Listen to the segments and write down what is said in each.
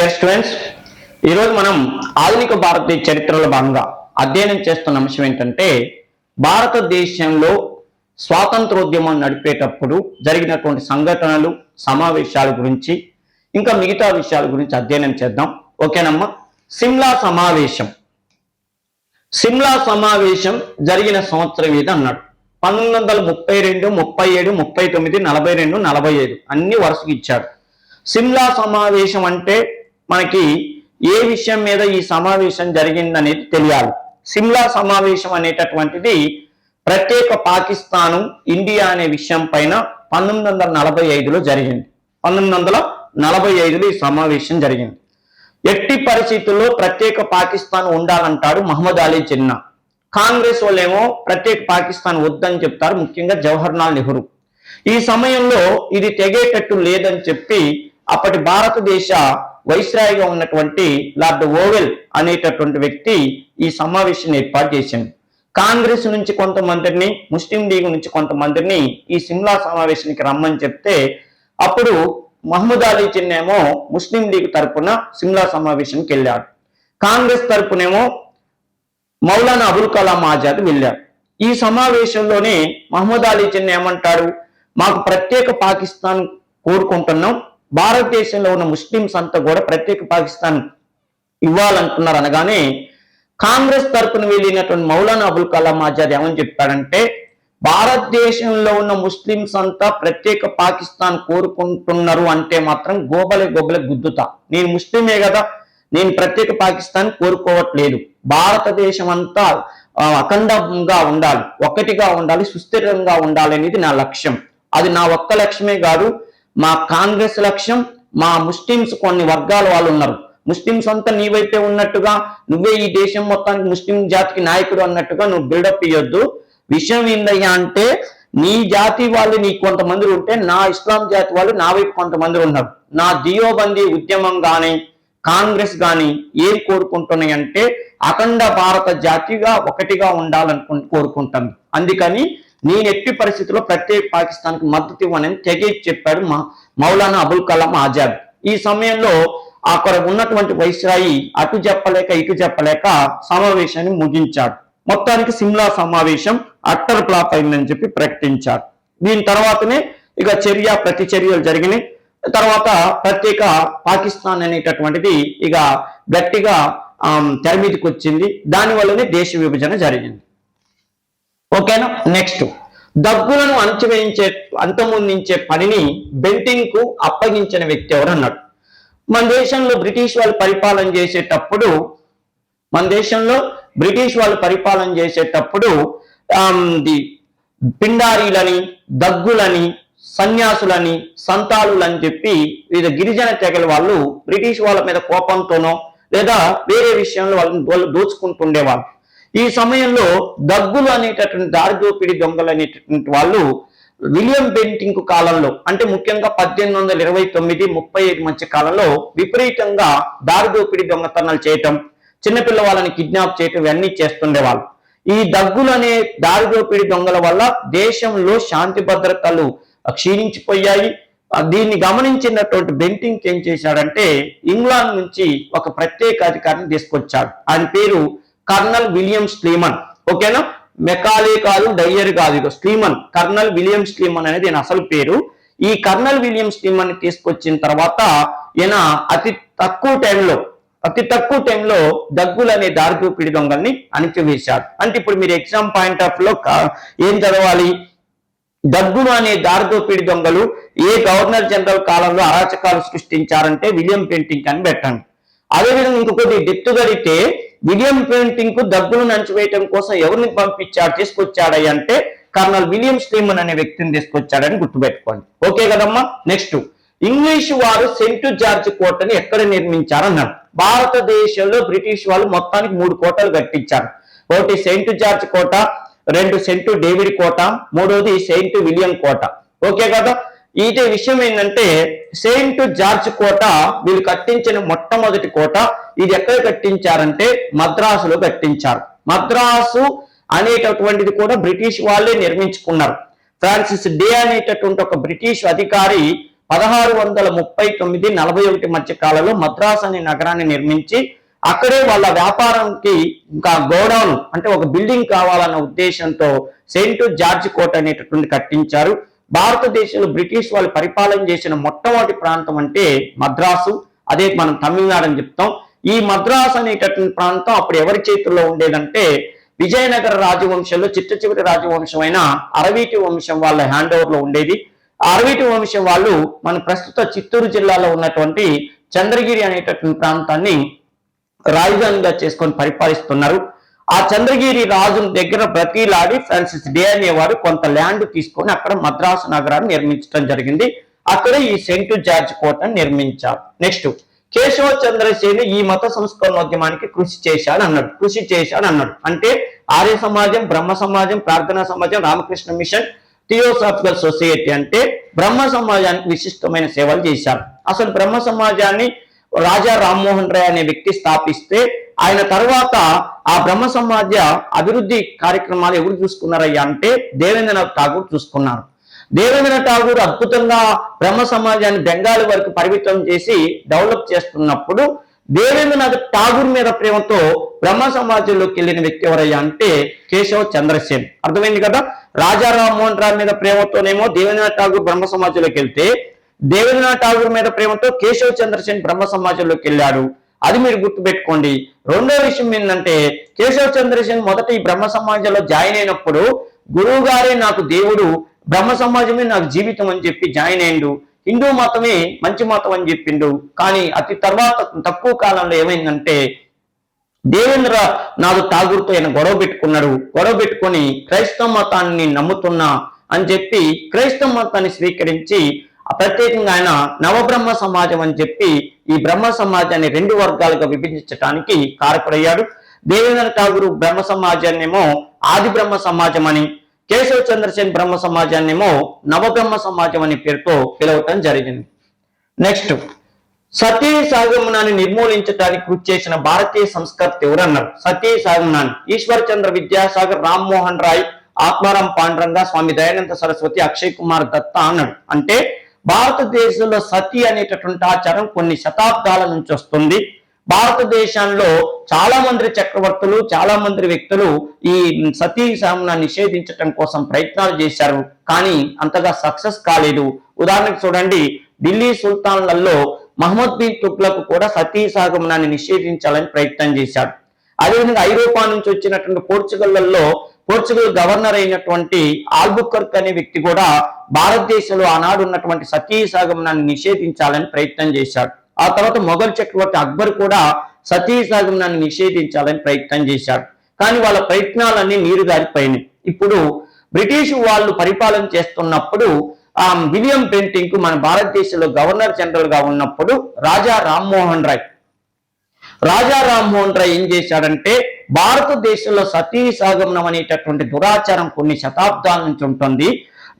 Dear students, ఈరోజు మనం ఆధునిక భారతీయ చరిత్రలో భాగంగా అధ్యయనం చేస్తున్న అంశం ఏంటంటే భారతదేశంలో స్వాతంత్రోద్యమం నడిపేటప్పుడు జరిగినటువంటి సంఘటనలు, సమావేశాల గురించి ఇంకా మిగతా విషయాల గురించి అధ్యయనం చేద్దాం. ఓకేనమ్మా? సిమ్లా సమావేశం జరిగిన సంవత్సరం ఏది అన్నాడు. 1932, 37, 39, 42, 45 అన్ని వరుసగా ఇచ్చాడు. సిమ్లా సమావేశం అంటే మనకి ఏ విషయం మీద ఈ సమావేశం జరిగిందనేది తెలియాలి. సిమ్లా సమావేశం అనేటటువంటిది ప్రత్యేక పాకిస్తాను, ఇండియా అనే విషయం పైన 1945లో జరిగింది. 1945లో ఈ సమావేశం జరిగింది. ఎట్టి పరిస్థితుల్లో ప్రత్యేక పాకిస్తాన్ ఉండాలంటాడు మహమ్మద్ అలీ జిన్నా. కాంగ్రెస్ వాళ్ళేమో ప్రత్యేక పాకిస్తాన్ వద్దని చెప్తారు, ముఖ్యంగా జవహర్లాల్ నెహ్రూ. ఈ సమయంలో ఇది తెగేటట్టు లేదని చెప్పి అప్పటి భారతదేశ వైస్రాయిగా ఉన్నటువంటి లార్డ్ ఓవెల్ అనేటటువంటి వ్యక్తి ఈ సమావేశాన్ని ఏర్పాటు చేసింది. కాంగ్రెస్ నుంచి కొంతమందిని, ముస్లిం లీగ్ నుంచి కొంతమందిని ఈ సిమ్లా సమావేశానికి రమ్మని చెప్తే అప్పుడు మహమ్మద్ అలీ జిన్నా ఏమో ముస్లిం లీగ్ తరపున సిమ్లా సమావేశానికి వెళ్ళాడు. కాంగ్రెస్ తరపునేమో మౌలానా అబుల్ కలాం ఆజాద్ వెళ్ళాడు. ఈ సమావేశంలోనే మహమ్మద్ అలీ జిన్నా ఏమంటాడు, మాకు ప్రత్యేక పాకిస్తాన్ కోరుకుంటున్నాం, భారతదేశంలో ఉన్న ముస్లింస్ అంతా కూడా ప్రత్యేక పాకిస్తాన్ ఇవ్వాలంటున్నారు అనగానే కాంగ్రెస్ తరపున వెళ్ళినటువంటి మౌలానా అబుల్ కలాం ఆజాద్ ఏమని చెప్పాడంటే, భారతదేశంలో ఉన్న ముస్లింస్ అంతా ప్రత్యేక పాకిస్తాన్ కోరుకుంటున్నారు అంటే మాత్రం గోబలే గుద్దుతా. నేను ముస్లిమే కదా, నేను ప్రత్యేక పాకిస్తాన్ కోరుకోవట్లేదు. భారతదేశం అంతా అఖండంగా ఉండాలి, ఒకటిగా ఉండాలి, సుస్థిరంగా ఉండాలి అనేది నా లక్ష్యం. అది నా ఒక్క లక్ష్యమే కాదు, మా కాంగ్రెస్ లక్ష్యం. మా ముస్లింస్ కొన్ని వర్గాల వాళ్ళు ఉన్నారు, ముస్లింస్ అంతా నీ వైపే ఉన్నట్టుగా, నువ్వే ఈ దేశం మొత్తానికి ముస్లిం జాతికి నాయకుడు అన్నట్టుగా నువ్వు బిల్డప్ ఇవ్వద్దు. విషయం ఏందయ్యా అంటే, నీ జాతి వాళ్ళు నీకు కొంతమంది ఉంటే నా ఇస్లాం జాతి వాళ్ళు నా వైపు కొంతమంది ఉన్నారు. నా దియోబందీ ఉద్యమం కానీ కాంగ్రెస్ కానీ ఏం కోరుకుంటున్నాయి అంటే అఖండ భారత జాతిగా ఒకటిగా కోరుకుంటాను. అందుకని నేను ఎట్టి పరిస్థితుల్లో ప్రత్యేక పాకిస్తాన్కి మద్దతు ఇవ్వనని తెగేసి చెప్పాడు మౌలానా అబుల్ కలాం ఆజాద్. ఈ సమయంలో అక్కడ ఉన్నటువంటి వైస్రాయి అటు చెప్పలేక ఇటు చెప్పలేక సమావేశాన్ని ముగించాడు. మొత్తానికి సిమ్లా సమావేశం అట్టర్ ఫ్లాప్ అయిందని చెప్పి ప్రకటించారు. దీని తర్వాతనే ఇక ప్రతిచర్యలు జరిగినాయి. తర్వాత ప్రత్యేక పాకిస్తాన్ అనేటటువంటిది ఇక గట్టిగా తెర మీదకి వచ్చింది. దానివల్లనే దేశ విభజన జరిగింది. ఓకేనా? నెక్స్ట్, దగ్గులను అంతమొందించే పనిని బెంటింగ్ కు అప్పగించిన వ్యక్తి ఎవరు అన్నాడు. మన దేశంలో బ్రిటిష్ వాళ్ళు పరిపాలన చేసేటప్పుడు పిండారీలని, దగ్గులని, సన్యాసులని, సంతాలులని చెప్పి వివిధ గిరిజన తెగల వాళ్ళు బ్రిటిష్ వాళ్ళ మీద కోపంతోనో లేదా వేరే విషయంలో వాళ్ళు దోచుకుంటుండేవాళ్ళు. ఈ సమయంలో దగ్గులు అనేటటువంటి దారిదోపిడి దొంగలు అనేటటువంటి వాళ్ళు విలియం బెంటింగ్ కాలంలో, అంటే ముఖ్యంగా 1829, 35 మధ్య కాలంలో విపరీతంగా దారిదోపిడి దొంగతనాలు చేయటం, చిన్నపిల్ల వాళ్ళని కిడ్నాప్ చేయటం ఇవన్నీ చేస్తుండేవాళ్ళు. ఈ దగ్గులు అనే దారిదోపిడి దొంగల వల్ల దేశంలో శాంతి భద్రతలు క్షీణించిపోయాయి. దీన్ని గమనించినటువంటి బెంటింగ్ ఏం చేశాడంటే ఇంగ్లాండ్ నుంచి ఒక ప్రత్యేక అధికారిని తీసుకొచ్చాడు. ఆయన పేరు కర్నల్ విలియం స్లీమన్. ఓకేనా? మెకాలే కాదు, డయ్యర్ కాదు, స్లీమన్. కర్నల్ విలియం స్లీమన్ అనేది ఈయన అసలు పేరు. ఈ కర్నల్ విలియం స్లీమన్ ని తీసుకొచ్చిన తర్వాత ఈయన అతి తక్కువ టైంలో దగ్గులు అనే దారిదోపిడి దొంగల్ని అణిచివేశాడు. అంటే ఇప్పుడు మీరు ఎగ్జామ్ పాయింట్ ఆఫ్ లో ఏం చదవాలి, దగ్గులు అనే దారిదోపిడి దొంగలు ఏ గవర్నర్ జనరల్ కాలంలో అరాచకాలు సృష్టించారంటే విలియం బెంటింగ్ అని పెట్టండి. అదేవిధంగా ఇంకొకటి డెప్త్ గడితే విలియం బెంటింగ్ కు దగ్గులను అణచివేయటం కోసం ఎవరిని తీసుకొచ్చాడని అంటే కర్నల్ విలియం స్లీమన్ అనే వ్యక్తిని తీసుకొచ్చాడని గుర్తుపెట్టుకోండి. ఓకే కదమ్మా? నెక్స్ట్, ఇంగ్లీష్ వారు సెంట్ జార్జ్ కోటని ఎక్కడ నిర్మించారన్నారు. భారతదేశంలో బ్రిటిష్ వాళ్ళు మొత్తానికి 3 కోటలు కట్టించారు. ఒకటి సెయింట్ జార్జ్ కోట, 2 సెయింట్ డేవిడ్ కోట, 3వది సెయింట్ విలియం కోట. ఓకే కదా? ఇదే విషయం ఏంటంటే సెయింట్ జార్జ్ కోట వీళ్ళు కట్టించిన మొట్టమొదటి కోట. ఇది ఎక్కడ కట్టించారంటే మద్రాసులో కట్టించారు. మద్రాసు అనేటటువంటిది కూడా బ్రిటిష్ వాళ్ళే నిర్మించుకున్నారు. ఫ్రాన్సిస్ డే అనేటటువంటి ఒక బ్రిటిష్ అధికారి 1639-41 మధ్య కాలంలో మద్రాసు అనే నగరాన్ని నిర్మించి అక్కడే వాళ్ళ వ్యాపారానికి ఇంకా గోడౌన్ అంటే ఒక బిల్డింగ్ కావాలన్న ఉద్దేశంతో సెయింట్ జార్జ్ కోట్ అనేటటువంటి కట్టించారు. భారతదేశంలో బ్రిటిష్ వాళ్ళు పరిపాలన చేసిన మొట్టమొదటి ప్రాంతం అంటే మద్రాసు, అదే మనం తమిళనాడు అని చెప్తాం. ఈ మద్రాసు అనేటటువంటి ప్రాంతం అప్పుడు ఎవరి చేతుల్లో ఉండేదంటే విజయనగర రాజవంశంలో చిట్ట చివరి రాజవంశమైన అరవీటి వంశం వాళ్ళ హ్యాండ్ ఓవర్ లో ఉండేది. ఆ అరవీటి వంశం వాళ్ళు మన ప్రస్తుత చిత్తూరు జిల్లాలో ఉన్నటువంటి చంద్రగిరి అనేటటువంటి ప్రాంతాన్ని రాజధానిగా చేసుకొని పరిపాలిస్తున్నారు. ఆ చంద్రగిరి రాజు దగ్గర బ్రతిలాడి ఫ్రాన్సిస్ డే అనేవారు కొంత ల్యాండ్ తీసుకొని అక్కడ మద్రాసు నగరాన్ని నిర్మించడం జరిగింది. అక్కడ ఈ సెయింట్ జార్జ్ కోటను నిర్మించారు. నెక్స్ట్ కేశవ చంద్రసేన ఈ మత సంస్కరణోద్యమానికి కృషి చేశాడు అన్నాడు. అంటే ఆర్య సమాజం, బ్రహ్మ సమాజం, ప్రార్థనా సమాజం, రామకృష్ణ మిషన్, థియోసాఫికల్ సొసైటీ అంటే బ్రహ్మ సమాజానికి విశిష్టమైన సేవలు చేశారు. అసలు బ్రహ్మ సమాజాన్ని రాజా రామ్మోహన్ రాయ్ అనే వ్యక్తి స్థాపిస్తే ఆయన తర్వాత ఆ బ్రహ్మ సమాజ అభివృద్ధి కార్యక్రమాలు ఎవరు చూసుకున్నారయ్యా అంటే దేవేంద్రనాథ్ ఠాగూర్ చూసుకున్నారు. దేవేంద్రనాథ్ ఠాగూర్ అద్భుతంగా బ్రహ్మ సమాజాన్ని బెంగాల్ వరకు పరిమితం చేసి డెవలప్ చేస్తున్నప్పుడు దేవేంద్రనాథ్ ఠాగూర్ మీద ప్రేమతో బ్రహ్మ సమాజంలోకి వెళ్ళిన వ్యక్తి ఎవరయ్యా అంటే కేశవ చంద్రసేన్. అర్థమైంది కదా. రాజా రామ్మోహన్ రాయ్ మీద ప్రేమతోనేమో దేవేంద్రనాథ్ ఠాగూర్ బ్రహ్మ సమాజంలోకి వెళ్తే దేవేంద్రనాథ్ ఠాగూర్ మీద ప్రేమతో కేశవ చంద్రసేన్ బ్రహ్మ సమాజంలోకి వెళ్ళాడు. అది మీరు గుర్తుపెట్టుకోండి. రెండో విషయం ఏంటంటే కేశవ చంద్రసేన్ మొదట ఈ బ్రహ్మ సమాజంలో జాయిన్ అయినప్పుడు గురువు గారే నాకు దేవుడు, బ్రహ్మ సమాజమే నాకు జీవితం అని చెప్పి జాయిన్ అయ్యిండు. హిందూ మతమే మంచి మతం అని చెప్పిండు. కానీ అతి తర్వాత తక్కువ కాలంలో ఏమైందంటే దేవేంద్రనాథ్ ఠాగూర్తో ఆయన గొడవ పెట్టుకొని క్రైస్తవ మతాన్ని నమ్ముతున్నా అని చెప్పి క్రైస్తవ మతాన్ని స్వీకరించి ప్రత్యేకంగా ఆయన నవబ్రహ్మ సమాజం అని చెప్పి ఈ బ్రహ్మ సమాజాన్ని 2 వర్గాలుగా విభజించడానికి కారకుడయ్యాడు. దేవేంద్ర ఠాగూర్ బ్రహ్మ సమాజాన్నేమో ఆది బ్రహ్మ సమాజం అని, కేశవ చంద్రసేన్ బ్రహ్మ సమాజాన్నేమో నవబ్రహ్మ సమాజం అనే పేరుతో పిలవటం జరిగింది. నెక్స్ట్ సతీ సాగమనాన్ని నిర్మూలించడానికి కృషి చేసిన భారతీయ సంస్కర్త ఎవరన్నారు? సతీ సాగమనాన్ని ఈశ్వర్ చంద్ర విద్యాసాగర్, రామ్మోహన్ రాయ్, ఆత్మారాం పాండురంగ, స్వామి దయానంద సరస్వతి, అక్షయ్ కుమార్ దత్తా అన్నాడు. అంటే భారతదేశంలో సతీ అనేటటువంటి ఆచారం కొన్ని శతాబ్దాల నుంచి వస్తుంది. భారతదేశంలో చాలా మంది చక్రవర్తులు, చాలా మంది వ్యక్తులు ఈ సతీ సాగమనాన్ని నిషేధించడం కోసం ప్రయత్నాలు చేశారు. కానీ అంతగా సక్సెస్ కాలేదు. ఉదాహరణకు చూడండి, ఢిల్లీ సుల్తాన్లలో మహమ్మద్ బిన్ తుగ్లక్ కూడా సతీ సాగమనాన్ని నిషేధించాలని ప్రయత్నం చేశాడు. అదేవిధంగా ఐరోపా నుంచి వచ్చినటువంటి పోర్చుగల్ గవర్నర్ అయినటువంటి ఆల్బుకర్క్ అనే వ్యక్తి కూడా భారతదేశంలో ఆనాడు ఉన్నటువంటి సతీ సాగమనాన్ని నిషేధించాలని ప్రయత్నం చేశాడు. ఆ తర్వాత మొఘల్ చక్రవర్తి అక్బర్ కూడా సతీ సాగమనాన్ని నిషేధించాలని ప్రయత్నం చేశాడు. కానీ వాళ్ళ ప్రయత్నాలన్నీ నీరుగారిపోయినాయి. ఇప్పుడు బ్రిటిష్ వాళ్ళు పరిపాలన చేస్తున్నప్పుడు విలియం బెంటింక్ మన భారతదేశంలో గవర్నర్ జనరల్ గా ఉన్నప్పుడు రాజా రామ్మోహన్ రాయ్ ఏం చేశాడంటే భారతదేశంలో సతీ సాగమనం అనేటటువంటి దురాచారం కొన్ని శతాబ్దాల నుంచి ఉంటుంది.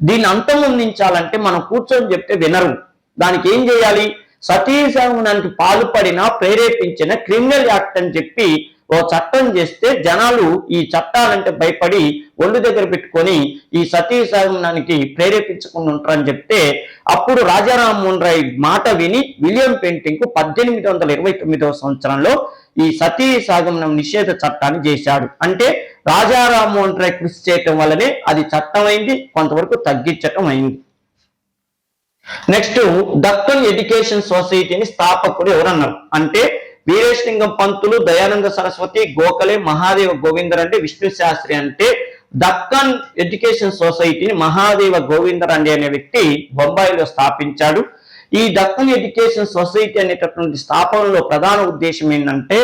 దీన్ని అంతమొందించాలంటే మనం కూర్చొని చెప్తే వినరు. దానికి ఏం చేయాలి? సతీ సాగమనానికి పాల్పడిన ప్రేరేపించిన క్రిమినల్ యాక్ట్ అని చెప్పి ఓ చట్టం చేస్తే జనాలు ఈ చట్టాలంటే భయపడి ఒళ్ళు దగ్గర పెట్టుకొని ఈ సతీ సాగమనానికి ప్రేరేపించకుండా ఉంటారని చెప్తే అప్పుడు రాజా రామ్మోహన్ రాయ్ మాట విని విలియం బెంటింక్ 1829వ సంవత్సరంలో ఈ సతీ సాగమనం నిషేధ చట్టాన్ని చేశాడు. అంటే రాజా రామ్మోహన్ రాయ్ కృషి చేయటం వల్లనే అది చట్టమైంది, కొంతవరకు తగ్గించటం అయింది. నెక్స్ట్ దక్కన్ ఎడ్యుకేషన్ సొసైటీని స్థాపకుడు ఎవరన్నారు అంటే వీరేశలింగం పంతులు, దయానంద సరస్వతి, గోఖలే, మహాదేవ గోవిందరెడ్డి, విష్ణు శాస్త్రి. అంటే దక్కన్ ఎడ్యుకేషన్ సొసైటీని మహాదేవ గోవిందరెడ్డి అనే వ్యక్తి బొంబాయిలో స్థాపించాడు. ఈ దక్కన్ ఎడ్యుకేషన్ సొసైటీ అనేటటువంటి స్థాపనలో ప్రధాన ఉద్దేశం ఏంటంటే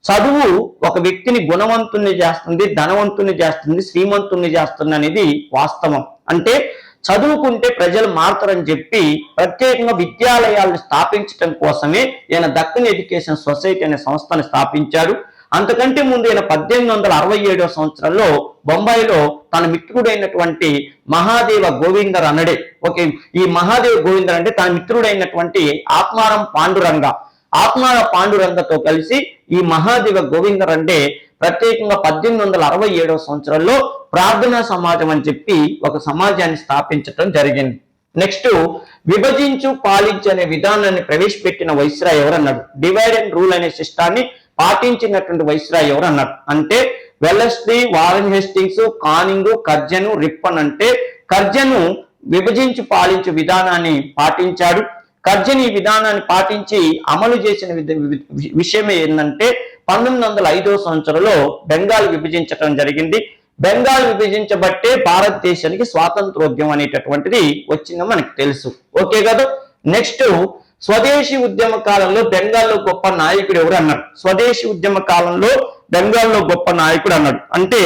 చదువు ఒక వ్యక్తిని గుణవంతుణ్ణి చేస్తుంది, ధనవంతుణ్ణి చేస్తుంది, శ్రీమంతుణ్ణి చేస్తుంది అనేది వాస్తవం. అంటే చదువుకుంటే ప్రజలు మారుతారని చెప్పి ప్రత్యేకంగా విద్యాలయాలను స్థాపించడం కోసమే ఈయన దక్కన్ ఎడ్యుకేషన్ సొసైటీ అనే సంస్థను స్థాపించాడు. అంతకంటే ముందు ఈయన 1867వ సంవత్సరంలో బొంబాయిలో తన మిత్రుడైనటువంటి మహాదేవ గోవిందర్ అనడే ఈ మహాదేవ గోవిందర్ అంటే తన మిత్రుడైనటువంటి ఆత్మారాం పాండురంగతో కలిసి ఈ మహాదేవ గోవిందర్ అంటే ప్రత్యేకంగా 1867వ సంవత్సరంలో ప్రార్థనా సమాజం అని చెప్పి ఒక సమాజాన్ని స్థాపించడం జరిగింది. నెక్స్ట్, విభజించు పాలించు అనే విధానాన్ని ప్రవేశపెట్టిన వైస్రాయ్ ఎవరన్నాడు? డివైడ్ అండ్ రూల్ అనే సిస్టాన్ని పాటించినటువంటి వైస్రాయ్ ఎవరు అన్నారు అంటే Wellesley, Warren Hastings, Canning, Curzon, Ripon. అంటే కర్జను విభజించి పాలించు విధానాన్ని పాటించాడు. కర్జన్ ఈ విధానాన్ని పాటించి అమలు చేసిన విషయం ఏంటంటే 1905 సంవత్సరంలో బెంగాల్ విభజించడం జరిగింది. బెంగాల్ విభజించబట్టే భారతదేశానికి స్వాతంత్రోద్యమం అనేటటువంటిది వచ్చిందో మనకు తెలుసు. ఓకే కదా. నెక్స్ట్, స్వదేశీ ఉద్యమ కాలంలో బెంగాల్లో గొప్ప నాయకుడు ఎవరు అన్నాడు? స్వదేశీ ఉద్యమ కాలంలో బెంగాల్లో గొప్ప నాయకుడు అన్నాడు అంటే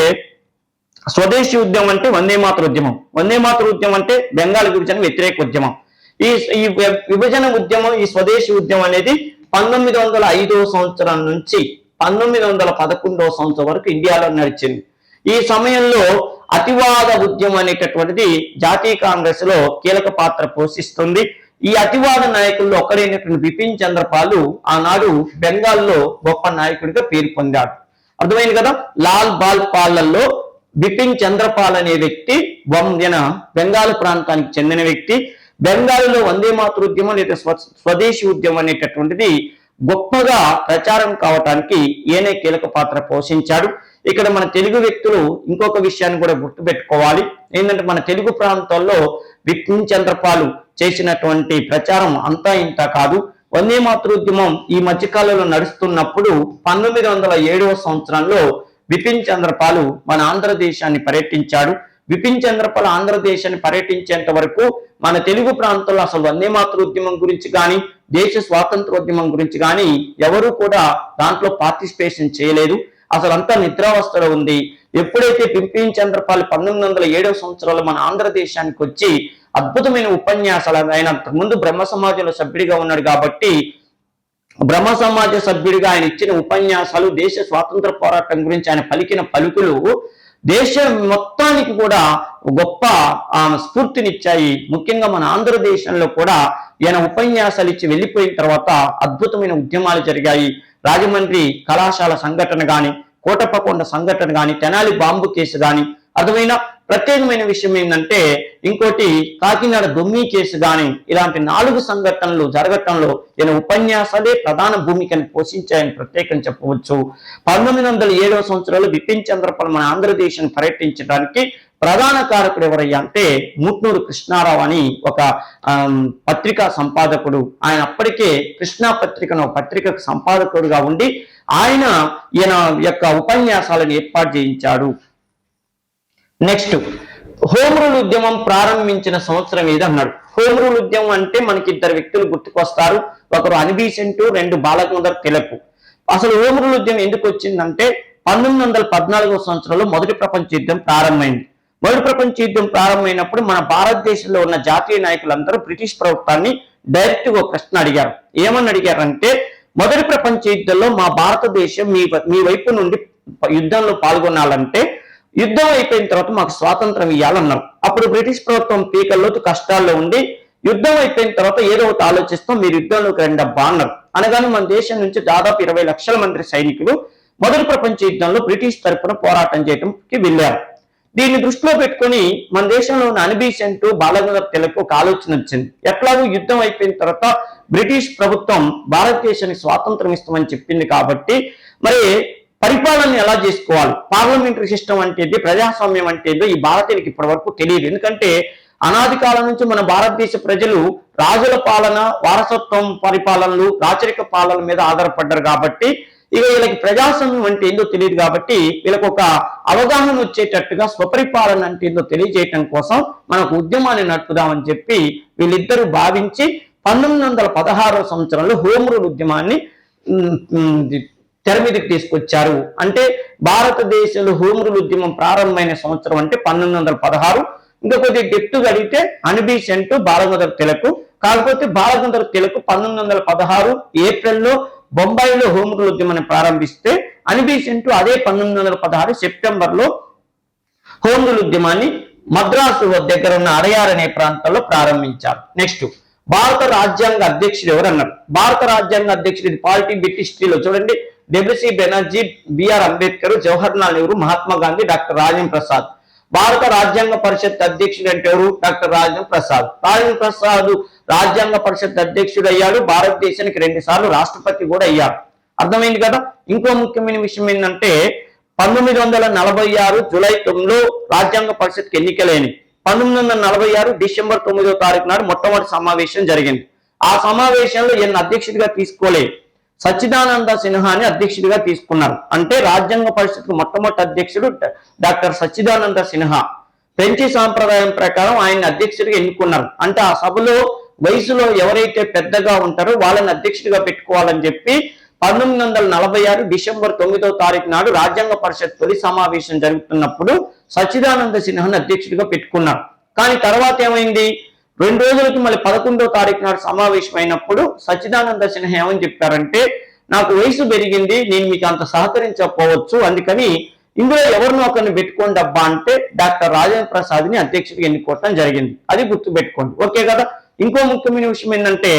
స్వదేశీ ఉద్యమం అంటే వందే మాతర ఉద్యమం. వందే మాతర ఉద్యమం అంటే బెంగాల్ విభజన వ్యతిరేక ఉద్యమం. ఈ విభజన ఉద్యమం, ఈ స్వదేశీ ఉద్యమం అనేది 1905 సంవత్సరం నుంచి 1911 సంవత్సరం వరకు ఇండియాలో నడిచింది. ఈ సమయంలో అతివాద ఉద్యమం అనేటటువంటిది జాతీయ కాంగ్రెస్ లో కీలక పాత్ర పోషిస్తుంది. ఈ అతివాద నాయకుల్లో ఒకరైనటువంటి బిపిన్ చంద్రపాలు ఆనాడు బెంగాల్లో గొప్ప నాయకుడిగా పేరు పొందాడు. అర్థమైంది కదా. లాల్ బాల్ పాలలో బిపిన్ చంద్రపాల్ అనే వ్యక్తి బెంగాల్ ప్రాంతానికి చెందిన వ్యక్తి. బెంగాల్లో వందే మాతృ ఉద్యమం లేదా స్వదేశీ ఉద్యమం అనేటటువంటిది గొప్పగా ప్రచారం కావటానికి ఈయనే కీలక పాత్ర పోషించాడు. ఇక్కడ మన తెలుగు వ్యక్తులు ఇంకొక విషయాన్ని కూడా గుర్తుపెట్టుకోవాలి. ఏంటంటే మన తెలుగు ప్రాంతాల్లో బిపిన్ చంద్రపాలు చేసినటువంటి ప్రచారం అంతా ఇంత కాదు. వందే మాతృోద్యమం ఈ మధ్యకాలంలో నడుస్తున్నప్పుడు 1907 సంవత్సరంలో బిపిన్ చంద్రపాలు మన ఆంధ్రదేశాన్ని పర్యటించాడు. బిపిన్ చంద్రపాల్ ఆంధ్రదేశాన్ని పర్యటించేంత వరకు మన తెలుగు ప్రాంతంలో అసలు వందే మాతృోద్యమం గురించి కానీ దేశ స్వాతంత్రోద్యమం గురించి కానీ ఎవరు కూడా దాంట్లో పార్టిసిపేషన్ చేయలేదు. అసలు అంతా నిద్రావస్థలో ఉంది. ఎప్పుడైతే బిపిన్ చంద్రపాల్ 1907 సంవత్సరంలో మన ఆంధ్రదేశానికి వచ్చి అద్భుతమైన ఉపన్యాసాలు, ఆయన ముందు బ్రహ్మ సమాజంలో సభ్యుడిగా ఉన్నాడు కాబట్టి బ్రహ్మ సమాజ సభ్యుడిగా ఆయన ఇచ్చిన ఉపన్యాసాలు, దేశ స్వాతంత్ర పోరాటం గురించి ఆయన పలికిన పలుకులు దేశం మొత్తానికి కూడా గొప్ప స్ఫూర్తినిచ్చాయి. ముఖ్యంగా మన ఆంధ్రదేశంలో కూడా ఈయన ఉపన్యాసాలు ఇచ్చి వెళ్ళిపోయిన తర్వాత అద్భుతమైన ఉద్యమాలు జరిగాయి. రాజమండ్రి కళాశాల సంఘటన కానీ, కోటప్పకొండ సంఘటన కానీ, తెనాలి బాంబు కేసు కానీ, అర్థమైన ప్రత్యేకమైన విషయం ఏంటంటే ఇంకోటి కాకినాడ దొమ్మి కేసు కానీ, ఇలాంటి 4 సంఘటనలు జరగటంలో ఈయన ఉపన్యాసాలే ప్రధాన భూమికను పోషించాయని ప్రత్యేకం చెప్పవచ్చు. 1907 సంవత్సరంలో బిపిన్ చంద్రపాల్ మన ఆంధ్రదేశాన్ని పర్యటించడానికి ప్రధాన కారకుడు ఎవరయ్యా అంటే ముట్నూరు కృష్ణారావు అని ఒక పత్రికా సంపాదకుడు. ఆయన అప్పటికే కృష్ణా పత్రికను పత్రికకు సంపాదకుడుగా ఉండి ఈయన యొక్క ఉపన్యాసాలను ఏర్పాటు చేయించాడు. నెక్స్ట్, హోమ్ రూల్ ఉద్యమం ప్రారంభించిన సంవత్సరం ఏది అన్నాడు? హోమ్ రూల్ ఉద్యమం అంటే మనకి 2 వ్యక్తులు గుర్తుకొస్తారు. ఒకరు అని బెసెంట్, 2 బాలగంగాధర్ తిలక్. అసలు హోమ్ రూల్ ఉద్యమం ఎందుకు వచ్చిందంటే 1914 సంవత్సరంలో మొదటి ప్రపంచ యుద్ధం ప్రారంభమైంది. మొదటి ప్రపంచ యుద్ధం ప్రారంభమైనప్పుడు మన భారతదేశంలో ఉన్న జాతీయ నాయకులందరూ బ్రిటిష్ ప్రభుత్వాన్ని డైరెక్ట్ గా ప్రశ్న అడిగారు. ఏమని అడిగారంటే మొదటి ప్రపంచ యుద్ధంలో మా భారతదేశం మీ వైపు నుండి యుద్ధంలో పాల్గొనాలంటే యుద్ధం అయిపోయిన తర్వాత మాకు స్వాతంత్రం ఇవ్వాలన్నారు. అప్పుడు బ్రిటిష్ ప్రభుత్వం పీకల్లోతు కష్టాల్లో ఉండి యుద్ధం అయిపోయిన తర్వాత ఏదో ఒకటి ఆలోచిస్తాం, మీరు యుద్ధంలోకి రండబ్బా అన్నారు. అనగానే మన దేశం నుంచి దాదాపు 20 లక్షల మంది సైనికులు మొదటి ప్రపంచ యుద్ధంలో బ్రిటిష్ తరఫున పోరాటం చేయడానికి వెళ్ళారు. దీన్ని దృష్టిలో పెట్టుకుని మన దేశంలో ఉన్న అని బెసెంట్, బాలగంగాధర్ తిలక్ ఒక ఆలోచన వచ్చింది. ఎట్లాగో యుద్ధం అయిపోయిన తర్వాత బ్రిటిష్ ప్రభుత్వం భారతదేశానికి స్వాతంత్రం ఇస్తామని చెప్పింది కాబట్టి మరి పరిపాలన ఎలా చేసుకోవాలి, పార్లమెంటరీ సిస్టమ్ అంటే ఏంటి, ప్రజాస్వామ్యం అంటే ఏంటో ఈ భారతీయులకు ఇప్పటి వరకు తెలియదు. ఎందుకంటే అనాది కాలం నుంచి మన భారతదేశ ప్రజలు రాజుల పాలన, వారసత్వం పరిపాలనలు, రాచరిక పాలన మీద ఆధారపడ్డారు కాబట్టి ఇక వీళ్ళకి ప్రజాస్వామ్యం అంటే ఏందో తెలియదు. కాబట్టి వీళ్ళకి ఒక అవగాహన వచ్చేటట్టుగా స్వపరిపాలన అంటే ఏందో తెలియజేయటం కోసం మనకు ఉద్యమాన్ని నడుపుదామని చెప్పి వీళ్ళిద్దరూ భావించి 1916 సంవత్సరంలో హోమ్ రూల్ ఉద్యమాన్ని తెర మీదకి తీసుకొచ్చారు. అంటే భారతదేశంలో హోమ్ రూల్ ఉద్యమం ప్రారంభమైన సంవత్సరం అంటే 1916. ఇంకా కొద్దిగా డెప్త్గా అడిగితే అని బెసెంట్, బాలగంగాధర్ తిలక్. కాకపోతే బాలగంగాధర్ తిలక్ 1916 ఏప్రిల్లో బొంబాయిలో హోమ్ రూల్ ఉద్యమాన్ని ప్రారంభిస్తే అని బెసెంట్ అదే 1916 సెప్టెంబర్లో హోమ్ రూల్ ఉద్యమాన్ని మద్రాసు దగ్గర ఉన్న అడయార్ అనే ప్రాంతంలో ప్రారంభించారు. నెక్స్ట్, భారత రాజ్యాంగ అధ్యక్షుడు ఎవరు అన్నారు? భారత రాజ్యాంగ అధ్యక్షుడు పాలిటీ బిట్ హిస్టరీలో చూడండి, WC Banerjee, BR Ambedkar, Jawaharlal Nehru, Mahatma Gandhi, doctor Rajendra Prasad. భారత రాజ్యాంగ పరిషత్ అధ్యక్షుడు అంటే ఎవరు? డాక్టర్ రాజేంద్ర ప్రసాద్. రాజేంద్ర ప్రసాద్ రాజ్యాంగ పరిషత్ అధ్యక్షుడు అయ్యాడు, భారతదేశానికి 2 సార్లు రాష్ట్రపతి కూడా అయ్యాడు. అర్థమైంది కదా. ఇంకో ముఖ్యమైన విషయం ఏంటంటే 1946 జూలై 9లో రాజ్యాంగ పరిషత్కి ఎన్నికలేని 1946 డిసెంబర్ 9వ తారీఖు నాడు మొట్టమొదటి సమావేశం జరిగింది. ఆ సమావేశంలో ఈయన అధ్యక్షుడిగా తీసుకోలేదు, సచ్చిదానంద సిన్హాని అధ్యక్షుడిగా తీసుకున్నారు. అంటే రాజ్యాంగ పరిషత్కు మొట్టమొదటి అధ్యక్షుడు డాక్టర్ సచ్చిదానంద సిన్హా. ఫ్రెంచి సాంప్రదాయం ప్రకారం ఆయన అధ్యక్షుడిగా ఎన్నుకున్నారు. అంటే ఆ సభలో వయసులో ఎవరైతే పెద్దగా ఉంటారో వాళ్ళని అధ్యక్షుడిగా పెట్టుకోవాలని చెప్పి 1946 డిసెంబర్ 9వ తారీఖు నాడు రాజ్యాంగ పరిషత్ తొలి సమావేశం జరుగుతున్నప్పుడు సచ్చిదానంద సిన్హాని అధ్యక్షుడిగా పెట్టుకున్నారు. కానీ తర్వాత ఏమైంది? 2 రోజులకి మళ్ళీ 11వ తారీఖు నాడు సమావేశం అయినప్పుడు సచ్చిదానంద సిన్హా ఏమని చెప్పారంటే, నాకు వయసు పెరిగింది, నేను మీకు అంత సహకరించకపోవచ్చు, అందుకని ఇందులో ఎవరినో ఒకరిని పెట్టుకోండి అబ్బా అంటే డాక్టర్ రాజేంద్ర ప్రసాద్ని అధ్యక్షుడిగా ఎన్నుకోవటం జరిగింది. అది గుర్తుపెట్టుకోండి. ఓకే కదా. ఇంకో ముఖ్యమైన విషయం ఏంటంటే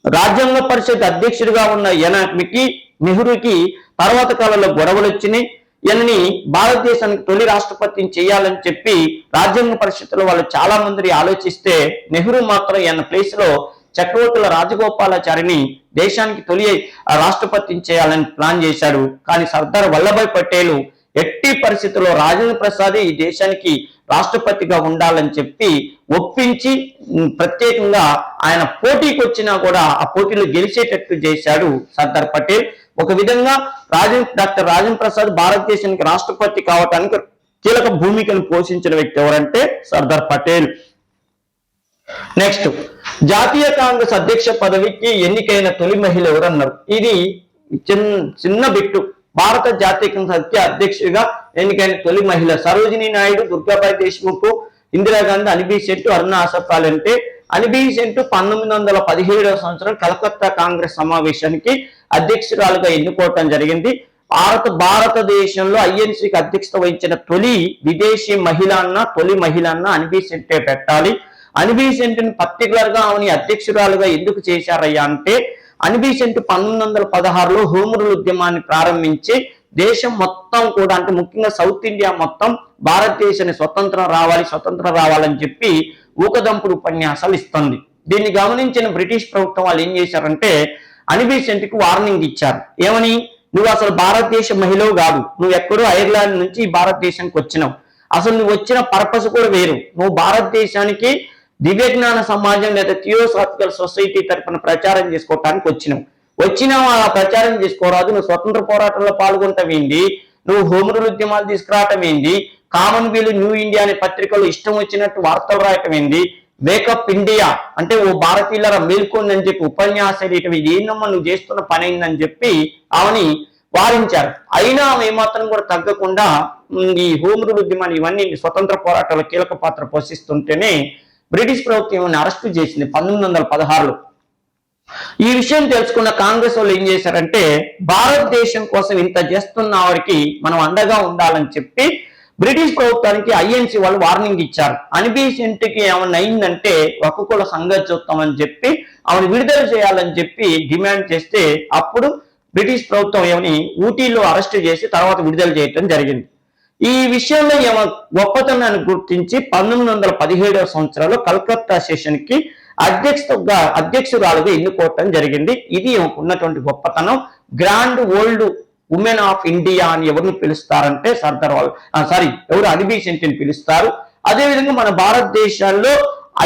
రాజ్యాంగ పరిషత్ అధ్యక్షుడిగా ఉన్న ఈయనకి నెహ్రూకి తర్వాత కాలంలో గొడవలు వచ్చినాయి. ఈయనని భారతదేశానికి తొలి రాష్ట్రపతిని చేయాలని చెప్పి రాజ్యాంగ పరిషత్తులో వాళ్ళు చాలా మంది ఆలోచిస్తే నెహ్రూ మాత్రం ఈయన ప్లేస్ లో చక్రవర్తుల రాజగోపాలాచారిని దేశానికి తొలి రాష్ట్రపతిని చేయాలని ప్లాన్ చేశాడు. కానీ సర్దార్ వల్లభాయ్ పటేల్ ఎట్టి పరిస్థితుల్లో రాజేంద్ర ప్రసాద్ ఈ దేశానికి రాష్ట్రపతిగా ఉండాలని చెప్పి ఒప్పించి ప్రత్యేకంగా ఆయన పోటీకి వచ్చినా కూడా ఆ పోటీలో గెలిచేటట్టు చేశాడు సర్దార్ పటేల్. ఒక విధంగా డాక్టర్ రాజేంద్ర ప్రసాద్ భారతదేశానికి రాష్ట్రపతి కావటానికి కీలక భూమికను పోషించిన వ్యక్తి ఎవరంటే సర్దార్ పటేల్. నెక్స్ట్, జాతీయ కాంగ్రెస్ అధ్యక్ష పదవికి ఎన్నికైన తొలి మహిళ ఎవరన్నారు? ఇది చిన్న బిట్టు. భారత జాతీయ కాంగ్రెస్ అధ్యక్షుడిగా ఎన్నికైన తొలి మహిళ సరోజినీ నాయుడు, దుర్గాబాయి దేశ్ముఖ్, ఇందిరాగాంధీ, అనిబిసెంట్, అరుణా అసఫాల్. అంటే అనిబిసెంట్ 1917వ సంవత్సరం కలకత్తా కాంగ్రెస్ సమావేశానికి అధ్యక్షురాలుగా ఎన్నుకోవటం జరిగింది. భారతదేశంలో ఐఎన్సీకి అధ్యక్షత వహించిన తొలి విదేశీ మహిళ తొలి మహిళ అనిబిసెంటే పెట్టాలి. అనిబిసెంట్ పర్టికులర్ గా ఆమెని అధ్యక్షురాలుగా ఎందుకు చేశారయ్యా అంటే అనిబిసెంట్ 1916లో హోమ్ రూల్ ఉద్యమాన్ని ప్రారంభించి దేశం మొత్తం కూడా అంటే ముఖ్యంగా సౌత్ ఇండియా మొత్తం భారతదేశాన్ని స్వతంత్రం రావాలని చెప్పి ఊకదంపుడు ఉపన్యాసాలు ఇస్తుంది. దీన్ని గమనించిన బ్రిటిష్ ప్రభుత్వం వాళ్ళు ఏం చేశారంటే అనిబిసెంట్ కి వార్నింగ్ ఇచ్చారు. ఏమని? నువ్వు అసలు భారతదేశ మహిళవు కాదు, నువ్వు ఎక్కడో ఐర్లాండ్ నుంచి భారతదేశానికి వచ్చినావు, అసలు నువ్వు వచ్చిన పర్పస్ కూడా వేరు, నువ్వు భారతదేశానికి దివ్య జ్ఞాన సమాజం లేదా థియోసాఫికల్ సొసైటీ తరఫున ప్రచారం చేసుకోవటానికి వచ్చినావు అలా ప్రచారం చేసుకోరాదు, నువ్వు స్వతంత్ర పోరాటంలో పాల్గొంటావేంది, నువ్వు హోమ్ రూల్ ఉద్యమాలు తీసుకురావటం ఏంది, కామన్వెల్త్ న్యూ ఇండియా అనే పత్రికలు ఇష్టం వచ్చినట్టు వార్తలు రాయటం ఏంది, వేకప్ ఇండియా అంటే ఓ భారతీయుల మేల్కొందని చెప్పి ఉపన్యాసాలు ఇటు ఏందమ్మా నువ్వు చేస్తున్న పని అయిందని చెప్పి ఆమెని వారించారు. అయినా ఆమె ఏమాత్రం కూడా తగ్గకుండా ఈ హోమ్ రూల్ ఉద్యమాన్ని ఇవన్నీ స్వతంత్ర పోరాటాల కీలక పాత్ర పోషిస్తుంటేనే బ్రిటిష్ ప్రభుత్వం అరెస్టు చేసింది 1916లో. ఈ విషయం తెలుసుకున్న కాంగ్రెస్ వాళ్ళు ఏం చేశారంటే భారతదేశం కోసం ఇంత చేస్తున్న వారికి మనం అండగా ఉండాలని చెప్పి బ్రిటిష్ ప్రభుత్వానికి ఐఎన్సీ వాళ్ళు వార్నింగ్ ఇచ్చారు. అనిబిసెంట్కి ఏమన్నా అయిందంటే ఒక్కొక్కల సంగతి చూస్తామని చెప్పి ఆమెను విడుదల చేయాలని చెప్పి డిమాండ్ చేస్తే అప్పుడు బ్రిటిష్ ప్రభుత్వం ఏమని ఊటీలో అరెస్ట్ చేసి తర్వాత విడుదల చేయటం జరిగింది. ఈ విషయంలో గొప్పతనాన్ని గుర్తించి 1917వ సంవత్సరంలో కలకత్తా సెషన్ కి అధ్యక్షురాలుగా ఎన్నుకోవటం జరిగింది. ఇది ఉన్నటువంటి గొప్పతనం. Grand old women of India అని ఎవరిని పిలుస్తారంటే ఎవరు అనిబిసెంట్ని పిలుస్తారు. అదేవిధంగా మన భారతదేశంలో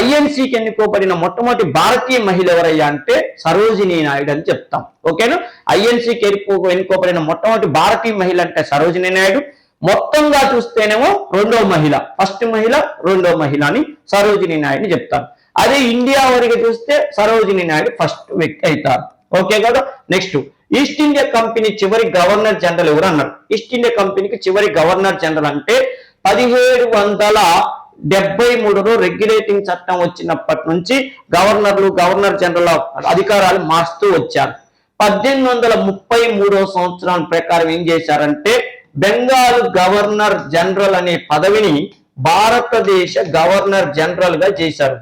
ఐఎన్సీకి ఎన్నుకోబడిన మొట్టమొదటి భారతీయ మహిళ ఎవరయ్యా అంటే సరోజినీ నాయుడు అని చెప్తాం. ఓకేనా? ఐఎన్సీకి ఎన్నుకోబడిన మొట్టమొదటి భారతీయ మహిళ అంటే సరోజినీ నాయుడు. మొత్తంగా చూస్తేనేమో రెండో మహిళ, ఫస్ట్ మహిళ రెండో మహిళ అని సరోజినీ నాయుడుని చెప్తారు. అదే ఇండియా వరకు చూస్తే సరోజినీ నాయుడు ఫస్ట్ వ్యక్తి అవుతారు. ఓకే కదా. నెక్స్ట్, ఈస్ట్ ఇండియా కంపెనీ చివరి గవర్నర్ జనరల్ ఎవరు అన్నారు? ఈస్ట్ ఇండియా కంపెనీకి చివరి గవర్నర్ జనరల్ అంటే 1773లో రెగ్యులేటింగ్ చట్టం వచ్చినప్పటి నుంచి గవర్నర్ జనరల్ అధికారాలు మారుస్తూ వచ్చారు. 1833వ సంవత్సరం ప్రకారం ఏం చేశారంటే బెంగాల్ గవర్నర్ జనరల్ అనే పదవిని భారతదేశ గవర్నర్ జనరల్ గా చేశారు.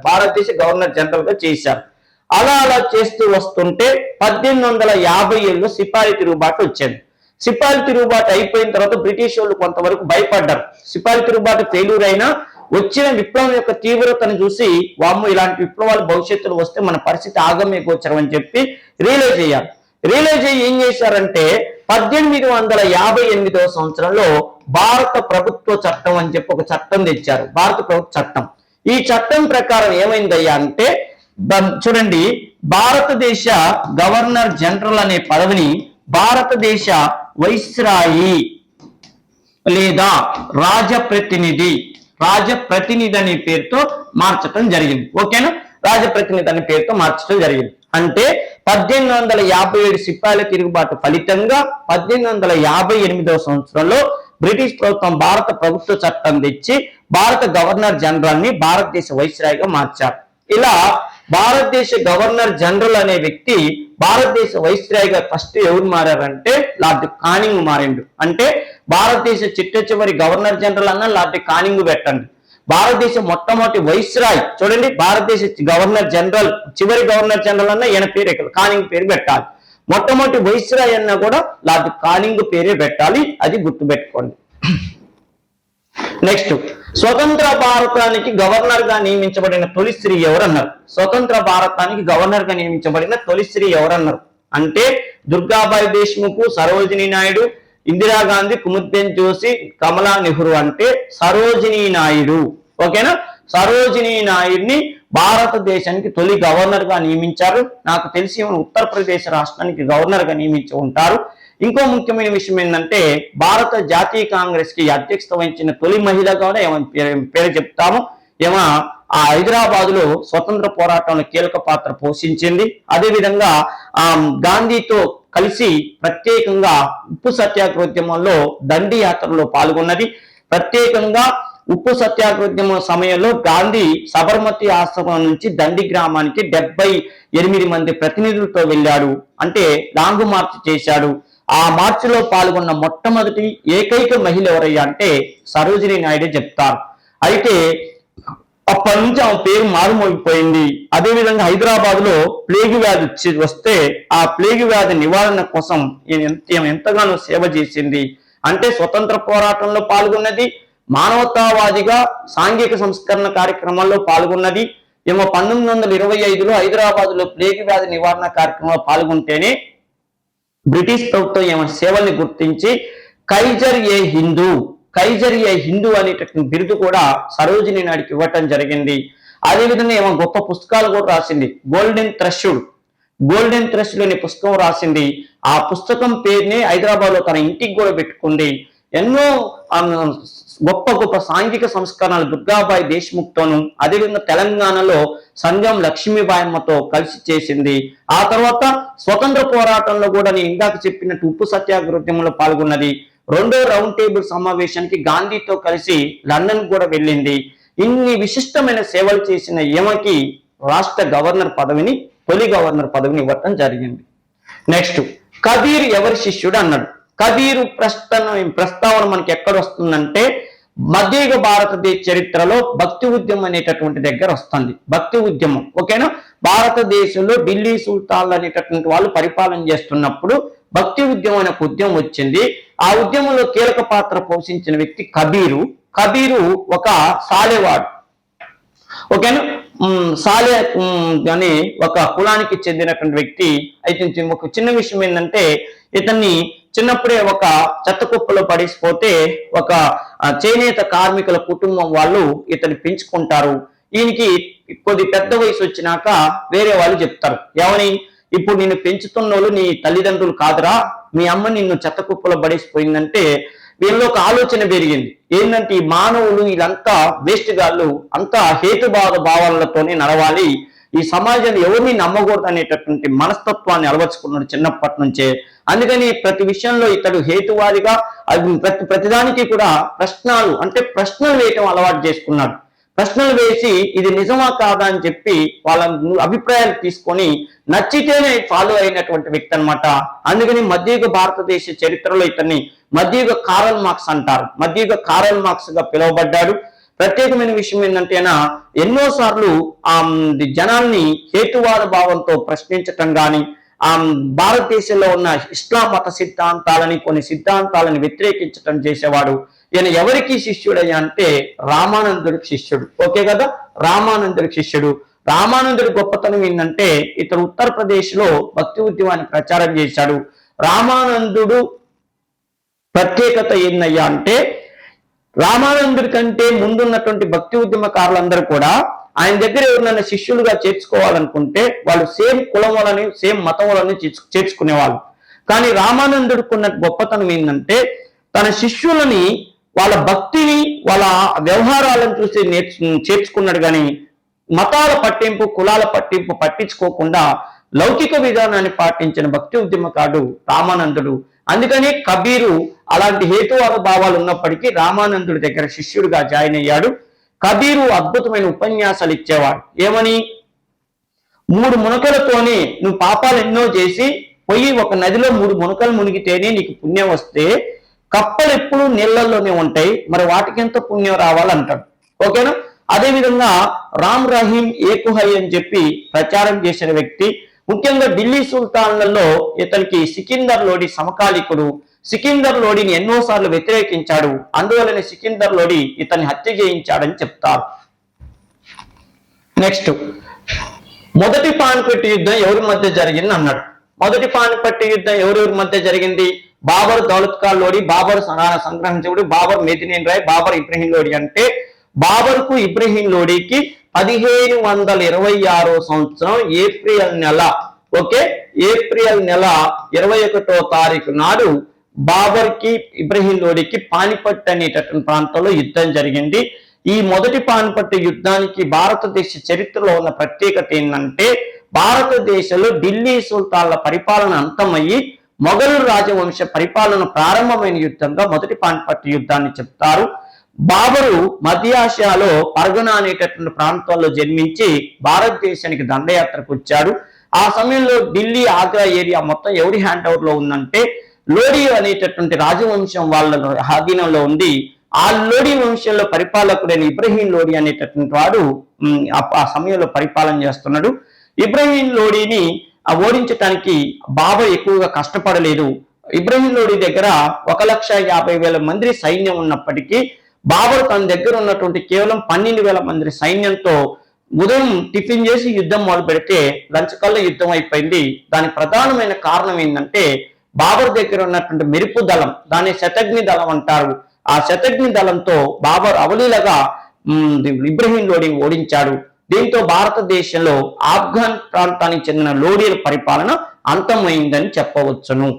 అలా చేస్తూ వస్తుంటే 1857లో సిపాయి తిరుగుబాటు వచ్చింది. సిపాయిల తిరుగుబాటు అయిపోయిన తర్వాత బ్రిటిష్ వాళ్ళు కొంతవరకు భయపడ్డారు. సిపాయిల తిరుగుబాటు ఫెయిల్యూర్ అయినా వచ్చిన విప్లవం యొక్క తీవ్రతను చూసి వామ్మ ఇలాంటి విప్లవాలు భవిష్యత్తులో వస్తే మన పరిస్థితి ఆగమ్య గోచరం అని చెప్పి రియలైజ్ అయ్యారు. రియలైజ్ అయ్యి ఏం చేశారంటే 1858వ సంవత్సరంలో భారత ప్రభుత్వ చట్టం అని చెప్పి ఒక చట్టం తెచ్చారు. భారత ప్రభుత్వ చట్టం. ఈ చట్టం ప్రకారం ఏమైందయ్యా అంటే చూడండి, భారతదేశ గవర్నర్ జనరల్ అనే పదవిని భారతదేశ వైస్రాయి లేదా రాజప్రతినిధి అనే పేరుతో మార్చడం జరిగింది. ఓకేనా? రాజప్రతినిధి అనే పేరుతో మార్చడం జరిగింది. అంటే 1857 సిపాయిల తిరుగుబాటు ఫలితంగా 1858వ సంవత్సరంలో బ్రిటిష్ ప్రభుత్వం భారత ప్రభుత్వ చట్టం తెచ్చి భారత గవర్నర్ జనరల్ ని భారతదేశ వైస్రాయిగా మార్చారు. ఇలా భారతదేశ గవర్నర్ జనరల్ అనే వ్యక్తి భారతదేశ వైస్రాయిగా ఫస్ట్ ఎవరు మారారంటే లార్డ్ కానింగ్ మారిండు. అంటే భారతదేశ చిట్ట చివరి గవర్నర్ జనరల్ అన్న లార్డ్ కానింగ్ పెట్టండి. భారతదేశ మొట్టమొదటి వైస్రాయ్ చూడండి, భారతదేశ గవర్నర్ జనరల్ చివరి గవర్నర్ జనరల్ అన్న ఈయన పేరు కానింగ్ పేరు పెట్టాలి. మొట్టమొదటి వైస్రాయ్ అన్నా కూడా లార్డ్ కానింగ్ పేరే పెట్టాలి. అది గుర్తుపెట్టుకోండి. నెక్స్ట్, స్వతంత్ర భారతానికి గవర్నర్ గా నియమించబడిన తొలి స్త్రీ ఎవరన్నారు? స్వతంత్ర భారతానికి గవర్నర్ గా నియమించబడిన తొలి స్త్రీ ఎవరన్నారు అంటే దుర్గాబాయి దేశ్ముఖ్, సరోజినీ నాయుడు, ఇందిరాగాంధీ, కుముద్బెన్ జోషి, కమలా నెహ్రూ. అంటే సరోజినీ నాయుడు. ఓకేనా? సరోజినీ నాయుడిని భారతదేశానికి తొలి గవర్నర్ గా నియమించారు. నాకు తెలిసి ఉత్తరప్రదేశ్ రాష్ట్రానికి గవర్నర్ గా నియమించి ఉంటారు. ఇంకో ముఖ్యమైన విషయం ఏంటంటే భారత జాతీయ కాంగ్రెస్ కి అధ్యక్షత వహించిన తొలి మహిళ కూడా పేరు చెప్తాము. ఏమో ఆ హైదరాబాద్ లో స్వతంత్ర పోరాటంలో కీలక పాత్ర పోషించింది. అదేవిధంగా గాంధీతో కలిసి ప్రత్యేకంగా ఉప్పు సత్యాగ్రహోద్యమంలో దండి యాత్రలో పాల్గొన్నది. ప్రత్యేకంగా ఉప్పు సత్యాగ్రహోద్యమం సమయంలో గాంధీ సబర్మతి ఆశ్రమం నుంచి దండి గ్రామానికి 78 మంది ప్రతినిధులతో వెళ్ళాడు. అంటే లాంగ్ మార్చ్ చేశాడు. ఆ మార్చిలో పాల్గొన్న మొట్టమొదటి ఏకైక మహిళ ఎవరయ్యా అంటే సరోజినీ నాయుడు చెప్తారు. అయితే అప్పటి నుంచి ఆమె పేరు మారుమోగిపోయింది. అదేవిధంగా హైదరాబాద్ లో ప్లేగు వ్యాధి వస్తే ఆ ప్లేగు వ్యాధి నివారణ కోసం ఎంతగానో సేవ చేసింది. అంటే స్వతంత్ర పోరాటంలో పాల్గొన్నది, మానవతావాదిగా సాంఘిక సంస్కరణ కార్యక్రమాల్లో పాల్గొన్నది. 1925లో హైదరాబాద్ లో ప్లేగు వ్యాధి నివారణ కార్యక్రమంలో పాల్గొంటేనే బ్రిటిష్ ప్రభుత్వం సేవల్ని గుర్తించి కైజర్ ఏ హిందూ అనేటటువంటి బిరుదు కూడా సరోజినీ నాయుడికి ఇవ్వటం జరిగింది. అదేవిధంగా గొప్ప పుస్తకాలు కూడా రాసింది. గోల్డెన్ థ్రెష్ అనే పుస్తకం రాసింది. ఆ పుస్తకం పేరుని హైదరాబాద్ లో తన ఇంటికి కూడా పెట్టుకుంది. ఎన్నో గొప్ప సాంఘిక సంస్కరణలు దుర్గాబాయి దేశ్ముఖ్ తోను, అదేవిధంగా తెలంగాణలో సంగం లక్ష్మీబాయమ్మతో కలిసి చేసింది. ఆ తర్వాత స్వతంత్ర పోరాటంలో కూడా నేను ఇందాక చెప్పినట్టు ఉప్పు సత్యాగ్రహోద్యమంలో పాల్గొన్నది. 2వ రౌండ్ టేబుల్ సమావేశానికి గాంధీతో కలిసి లండన్ కూడా వెళ్ళింది. ఇన్ని విశిష్టమైన సేవలు చేసిన ఈమెకి రాష్ట్ర గవర్నర్ పదవిని, తొలి గవర్నర్ పదవిని ఇవ్వటం జరిగింది. నెక్స్ట్, కబీర్ ఎవరి శిష్యుడు అన్నాడు. కబీరు ప్రస్తావన మనకి ఎక్కడ వస్తుందంటే మధ్యయుగ భారతదేశ చరిత్రలో భక్తి ఉద్యమం అనేటటువంటి దగ్గర వస్తుంది. భక్తి ఉద్యమం ఓకేనా? భారతదేశంలో ఢిల్లీ సుల్తాన్లు అనేటటువంటి వాళ్ళు పరిపాలన చేస్తున్నప్పుడు భక్తి ఉద్యమం అనే ఉద్యమం వచ్చింది. ఆ ఉద్యమంలో కీలక పాత్ర పోషించిన వ్యక్తి కబీరు ఒక సాలెవాడు. ఓకేనా? సాలే అని ఒక కులానికి చెందినటువంటి వ్యక్తి. అయితే ఒక చిన్న విషయం ఏంటంటే ఇతన్ని చిన్నప్పుడే ఒక చెత్త కుప్పలో పడిసిపోతే ఒక చేనేత కార్మికుల కుటుంబం వాళ్ళు ఇతన్ని పెంచుకుంటారు. ఈయనకి కొద్ది పెద్ద వయసు వచ్చినాక వేరే వాళ్ళు చెప్తారు, ఏమని, ఇప్పుడు నిన్ను పెంచుతున్న వాళ్ళు నీ తల్లిదండ్రులు కాదురా, మీ అమ్మ నిన్ను చెత్త కుప్పలో పడేసిపోయిందంటే వీళ్ళలో ఒక ఆలోచన పెరిగింది. ఏంటంటే ఈ మానవులు వీళ్ళంతా వేస్ట్ గాళ్ళు, అంతా హేతువాద భావాలతోనే నడవాలి, ఈ సమాజాన్ని ఎవరిని నమ్మకూడదు అనేటటువంటి మనస్తత్వాన్ని అలవర్చుకున్నాడు చిన్నప్పటి నుంచే. అందుకని ప్రతి విషయంలో ఇతడు హేతువాదిగా ప్రతిదానికి కూడా ప్రశ్నలు వేయటం అలవాటు చేసుకున్నాడు. ప్రశ్నలు వేసి ఇది నిజమా కాదా అని చెప్పి వాళ్ళ అభిప్రాయాలు తీసుకొని నచ్చితేనే ఫాలో అయినటువంటి వ్యక్తి అనమాట. అందుకని మధ్యయుగ భారతదేశ చరిత్రలో ఇతన్ని మధ్యయుగ కారల్ మార్క్స్ అంటారు. మధ్యయుగ కారల్ మార్క్స్ గా పిలువబడ్డాడు. ప్రత్యేకమైన విషయం ఏంటంటే ఎన్నోసార్లు జనాల్ని హేతువాద భావంతో ప్రశ్నించటం కానీ, భారతదేశంలో ఉన్న ఇస్లాం మత సిద్ధాంతాలని కొన్ని సిద్ధాంతాలను వ్యతిరేకించడం చేసేవాడు. ఈయన ఎవరికి శిష్యుడయ్యా అంటే రామానందుడికి శిష్యుడు. ఓకే కదా, రామానందుడికి శిష్యుడు. రామానందుడి గొప్పతనం ఏంటంటే ఇతడు ఉత్తరప్రదేశ్ లో భక్తి ఉద్యమాన్ని ప్రచారం చేశాడు. రామానందుడు ప్రత్యేకత ఏందయ్యా అంటే రామానందుడి కంటే ముందున్నటువంటి భక్తి ఉద్యమకారులందరూ కూడా ఆయన దగ్గర ఎవరినైనా శిష్యులుగా చేర్చుకోవాలనుకుంటే వాళ్ళు సేమ్ కులం వాళ్ళని సేమ్ మతం వాళ్ళని చేర్చుకునేవాళ్ళు. కానీ రామానందుడికున్న గొప్పతనం ఏంటంటే తన శిష్యులని వాళ్ళ భక్తిని వాళ్ళ వ్యవహారాలను చూసి చేర్చుకున్నాడు. కానీ మతాల పట్టింపు కులాల పట్టింపు పట్టించుకోకుండా లౌకిక విధానాన్ని పాటించిన భక్తి ఉద్యమకారుడు రామానందుడు. అందుకని కబీరు అలాంటి హేతువాద భావాలు ఉన్నప్పటికీ రామానందుడి దగ్గర శిష్యుడిగా జాయిన్ అయ్యాడు. కబీరు అద్భుతమైన ఉపన్యాసాలు ఇచ్చేవాడు. ఏమని, 3 మునకలతోనే నువ్వు పాపాలు ఎన్నో చేసి పోయి ఒక నదిలో 3 మునకలు మునిగితేనే నీకు పుణ్యం వస్తే కప్పలు ఎప్పుడు నీళ్లలోనే ఉంటాయి, మరి వాటికి ఎంత పుణ్యం రావాలంటాడు. ఓకేనా. అదేవిధంగా రామ్ రహీం ఏకుహై అని చెప్పి ప్రచారం చేసిన వ్యక్తి. ముఖ్యంగా ఢిల్లీ సుల్తాన్లలో ఇతనికి సికిందర్ లోడి సమకాలీకుడు. సికిందర్ లోడిని ఎన్నోసార్లు వ్యతిరేకించాడు. అందువలన సికిందర్ లోడి ఇతన్ని హత్య చేయించాడని చెప్తారు. నెక్స్ట్, మొదటి పానిపట్టు యుద్ధం ఎవరి మధ్య జరిగింది అన్నాడు. మొదటి పానిపట్టు యుద్ధం ఎవరెవరి మధ్య జరిగింది? బాబర్ దౌలత్ ఖాన్ లోడి, బాబర్ సంగ్రహించుడు, బాబర్ మెదినీన్ రాయ్, బాబర్ ఇబ్రహీం లోడి. అంటే బాబర్ కు ఇబ్రహీం లోడికి 1526 సంవత్సరం ఏప్రిల్ నెల, ఓకే, ఏప్రిల్ నెల 21వ తారీఖు నాడు బాబర్ కి ఇబ్రహీం లోడికి పానిపట్ అనేటటువంటి ప్రాంతంలో యుద్ధం జరిగింది. ఈ మొదటి పానిపట్టు యుద్ధానికి భారతదేశ చరిత్రలో ఉన్న ప్రత్యేకత ఏంటంటే భారతదేశంలో ఢిల్లీ సుల్తాన్ల పరిపాలన అంతమయ్యి మొఘల్ రాజవంశ పరిపాలన ప్రారంభమైన యుద్ధంగా మొదటి పానిపట్టు యుద్ధాన్ని చెప్తారు. బాబరు మధ్యాసియాలో పర్గనా అనేటటువంటి ప్రాంతాల్లో జన్మించి భారతదేశానికి దండయాత్రకు వచ్చాడు. ఆ సమయంలో ఢిల్లీ ఆగ్రా ఏరియా మొత్తం ఎవరి హ్యాండ్ ఓవర్ లో ఉందంటే లోడి అనేటటువంటి రాజవంశం వాళ్ళ ఆధీనంలో ఉంది. ఆ లోడి వంశంలో పరిపాలకుడైన ఇబ్రహీం లోడి అనేటటువంటి వాడు ఆ సమయంలో పరిపాలన చేస్తున్నాడు. ఇబ్రహీం లోడిని ఓడించడానికి బాబర్ ఎక్కువగా కష్టపడలేదు. ఇబ్రహీం లోడి దగ్గర 1,50,000 మంది సైన్యం ఉన్నప్పటికీ బాబర్ తన దగ్గర ఉన్నటువంటి కేవలం 12,000 మంది సైన్యంతో ఉదయం టిఫిన్ చేసి యుద్ధం మొదలు పెడితే లంచ్ కల్లా యుద్ధం అయిపోయింది. దానికి ప్రధానమైన కారణం ఏంటంటే బాబర్ దగ్గర ఉన్నటువంటి మెరుపు దళం, దాన్ని శతఘ్ని దళం అంటారు. ఆ శతఘ్ని దళంతో బాబర్ అవలీలగా ఇబ్రహీం లోడిని ఓడించాడు. దీంతో భారతదేశంలో ఆఫ్ఘన్ ప్రాంతానికి చెందిన లోడీల పరిపాలన అంతమైందని చెప్పవచ్చును.